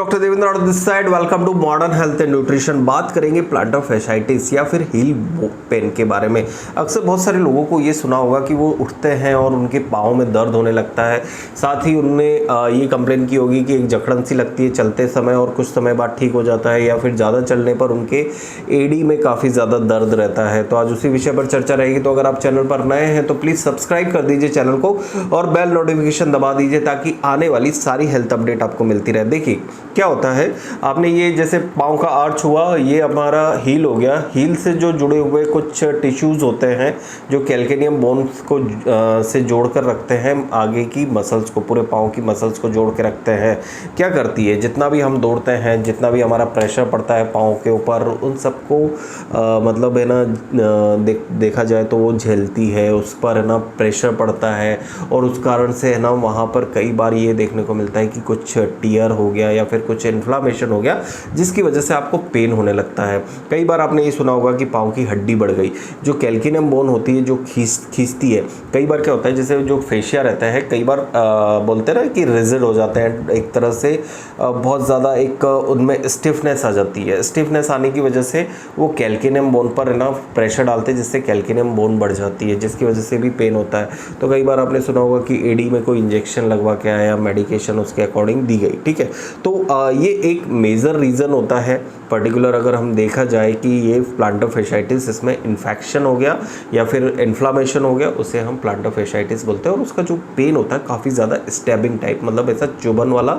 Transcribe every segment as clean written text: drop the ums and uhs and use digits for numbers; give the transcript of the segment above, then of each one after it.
Doctor Devendra this side, welcome to modern health and nutrition. बात करेंगे planter fasciitis या फिर हील पेन के बारे में। अक्सर बहुत सारे लोगों को ये सुना होगा कि वो उठते हैं और उनके पाँव में दर्द होने लगता है। साथ ही उनने ये कंप्लेन की होगी कि एक जकड़न सी लगती है चलते समय और कुछ समय बाद ठीक हो जाता है, या फिर ज़्यादा चलने पर उनके एडी में काफ़ी ज़्यादा दर्द रहता है। तो आज उसी विषय पर चर्चा रहेगी। तो अगर आप चैनल पर नए हैं तो प्लीज़ सब्सक्राइब कर दीजिए चैनल को और बेल नोटिफिकेशन दबा दीजिए ताकि आने वाली सारी हेल्थ अपडेट आपको मिलती रहे। देखिए क्या होता है, आपने ये जैसे पाँव का आर्च हुआ, ये हमारा हील हो गया। हील से जो जुड़े हुए कुछ टिश्यूज़ होते हैं जो कैल्केनियम बोन्स को से जोड़ कर रखते हैं, आगे की मसल्स को, पूरे पाँव की मसल्स को जोड़ के रखते हैं। क्या करती है, जितना भी हम दौड़ते हैं, जितना भी हमारा प्रेशर पड़ता है पाँव के ऊपर, उन सबको मतलब है ना देखा जाए तो वो झेलती है, उस पर है ना प्रेशर पड़ता है और उस कारण से है ना वहाँ पर कई बार ये देखने को मिलता है कि कुछ टीयर हो गया या फिर कुछ इन्फ्लामेशन हो गया, जिसकी वजह से आपको पेन होने लगता है। कई बार आपने ये सुना होगा कि पाँव की हड्डी बढ़ गई। जो कैल्केनियम बोन होती है जो खींचती है, कई बार क्या होता है जैसे जो फेशिया रहता है, कई बार बोलते हैं ना कि रिजिड हो जाते हैं एक तरह से, बहुत ज़्यादा एक उनमें स्टिफनेस आ जाती है। स्टिफनेस आने की वजह से वो कैल्केनियम बोन पर है ना प्रेशर डालते हैं, जिससे कैल्केनियम बोन बढ़ जाती है, जिसकी वजह से भी पेन होता है। तो कई बार आपने सुना होगा कि एडी में कोई इंजेक्शन लगवा के आया, मेडिकेशन उसके अकॉर्डिंग दी गई, ठीक है। तो ये एक मेजर रीज़न होता है पर्टिकुलर, अगर हम देखा जाए कि ये प्लांटर फैसाइटिस, इसमें इन्फेक्शन हो गया या फिर इन्फ्लामेशन हो गया, उसे हम प्लांटर फैसाइटिस बोलते हैं। और उसका जो पेन होता है काफ़ी ज़्यादा स्टैबिंग टाइप, मतलब ऐसा चुभन वाला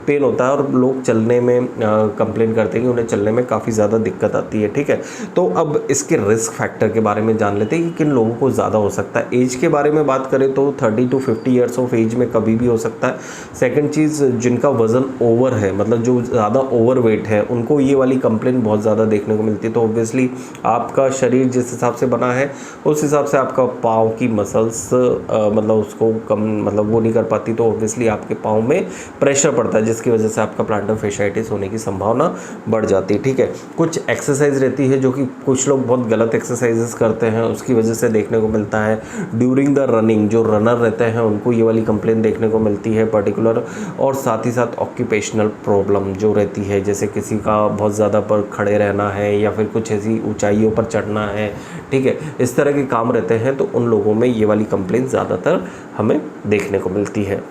पेन होता है और लोग चलने में कंप्लेन करते हैं कि उन्हें चलने में काफ़ी ज़्यादा दिक्कत आती है, ठीक है। तो अब इसके रिस्क फैक्टर के बारे में जान लेते हैं कि किन लोगों को ज़्यादा हो सकता है। एज के बारे में बात करें तो 30 to 50 ईयर्स ऑफ एज में कभी भी हो सकता है। सेकेंड चीज़, जिनका वज़न ओवर है, मतलब जो ज़्यादा ओवर वेट है, उनको ये वाली कंप्लेन बहुत ज़्यादा देखने को मिलती है। तो ऑब्वियसली आपका शरीर जिस हिसाब से बना है उस हिसाब से आपका पाँव की मसल्स मतलब उसको कम, मतलब वो नहीं कर पाती, तो ऑब्वियसली आपके पाँव में प्रेशर पड़ता है, जिसकी वजह से आपका प्लांटर फैसाइटिस होने की संभावना बढ़ जाती है, ठीक है। कुछ एक्सरसाइज रहती है जो कि कुछ लोग बहुत गलत एक्सरसाइजेस करते हैं, उसकी वजह से देखने को मिलता है। ड्यूरिंग द रनिंग जो रनर रहते हैं उनको ये वाली कंप्लेन देखने को मिलती है पर्टिकुलर। और साथ ही साथ ऑक्यूपेशनल प्रॉब्लम जो रहती है, जैसे किसी का बहुत ज़्यादा पर खड़े रहना है या फिर कुछ ऐसी ऊंचाइयों पर चढ़ना है, ठीक है, इस तरह के काम रहते हैं, तो उन लोगों में ये वाली कंप्लेंट ज़्यादातर हमें देखने को मिलती है।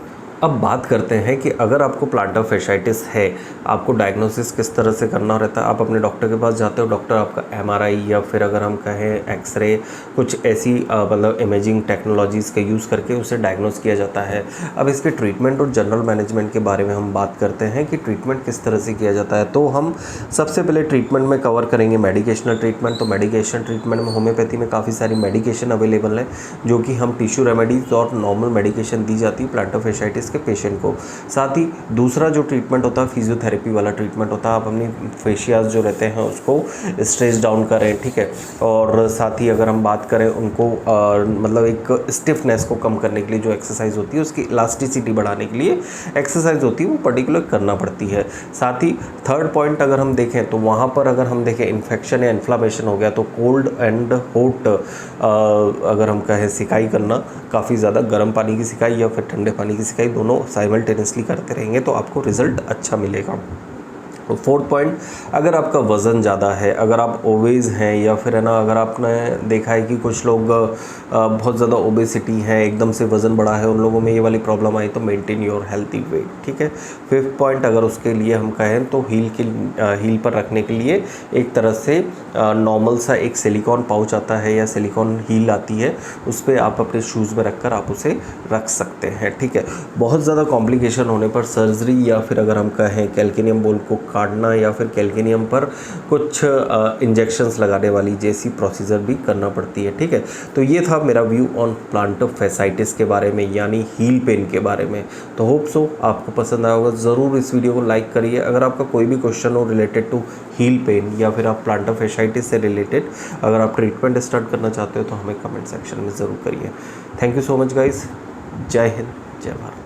अब बात करते हैं कि अगर आपको प्लांटर फैसाइटिस है, आपको डायग्नोसिस किस तरह से करना रहता है। आप अपने डॉक्टर के पास जाते हो, डॉक्टर आपका MRI या फिर अगर हम कहें एक्सरे, कुछ ऐसी मतलब इमेजिंग टेक्नोलॉजीज़ का यूज़ करके उसे डायग्नोस किया जाता है। अब इसके ट्रीटमेंट और जनरल मैनेजमेंट के बारे में हम बात करते हैं कि ट्रीटमेंट किस तरह से किया जाता है। तो हम सबसे पहले ट्रीटमेंट में कवर करेंगे मेडिकेशनल ट्रीटमेंट। तो मेडिकेशन ट्रीटमेंट में होम्योपैथी में काफ़ी सारी मेडिकेशन अवेलेबल है, जो कि हम टिश्यू रेमेडीज़ और नॉर्मल मेडिकेशन दी जाती है प्लांटर फैसाइटिस के पेशेंट को। साथ ही दूसरा जो ट्रीटमेंट होता है फिजियोथेरेपी वाला ट्रीटमेंट होता है। आप अपनी फेशियाज जो रहते हैं उसको स्ट्रेच डाउन करें, ठीक है। और साथ ही अगर हम बात करें उनको मतलब एक स्टिफनेस को कम करने के लिए जो एक्सरसाइज होती है, उसकी इलास्टिसिटी बढ़ाने के लिए एक्सरसाइज होती है, वो पर्टिकुलर करना पड़ती है। साथ ही थर्ड पॉइंट अगर हम देखें तो वहाँ पर अगर हम देखें इन्फेक्शन या इन्फ्लामेशन हो गया तो कोल्ड एंड हॉट अगर हम कहें सिकाई करना, काफ़ी ज़्यादा गर्म पानी की सिकाई या फिर ठंडे पानी की सिकाई, दोनों साइमल्टेनियसली करते रहेंगे तो आपको रिजल्ट अच्छा मिलेगा। तो फोर्थ पॉइंट, अगर आपका वज़न ज़्यादा है, अगर आप ओबेज हैं या फिर है ना अगर आपने देखा है कि कुछ लोग बहुत ज़्यादा ओबेसिटी है, एकदम से वज़न बढ़ा है, उन लोगों में ये वाली प्रॉब्लम आई तो मेंटेन योर हेल्थी वेट, ठीक है। फिफ्थ पॉइंट, अगर उसके लिए हम कहें तो हील पर रखने के लिए एक तरह से नॉर्मल सा एक सिलिकॉन पाउच आता है या सिलिकॉन हील आती है, उस पर आप अपने शूज़ में रखकर आप उसे रख सकते हैं, ठीक है। बहुत ज़्यादा कॉम्प्लिकेशन होने पर सर्जरी या फिर अगर हम कहें कैल्केनियम बोन को काटना या फिर कैल्केनियम पर कुछ इंजेक्शंस लगाने वाली जैसी प्रोसीजर भी करना पड़ती है, ठीक है। तो ये था मेरा व्यू ऑन प्लांटर फैसाइटिस के बारे में, यानी हील पेन के बारे में। तो होप सो आपको पसंद आया होगा। ज़रूर इस वीडियो को लाइक करिए। अगर आपका कोई भी क्वेश्चन हो रिलेटेड टू हील पेन या फिर आप प्लांटर फैसाइटिस से रिलेटेड अगर आप ट्रीटमेंट स्टार्ट करना चाहते हो तो हमें कमेंट सेक्शन में ज़रूर करिए। Thank you so much guys. जय हिंद, जय भारत।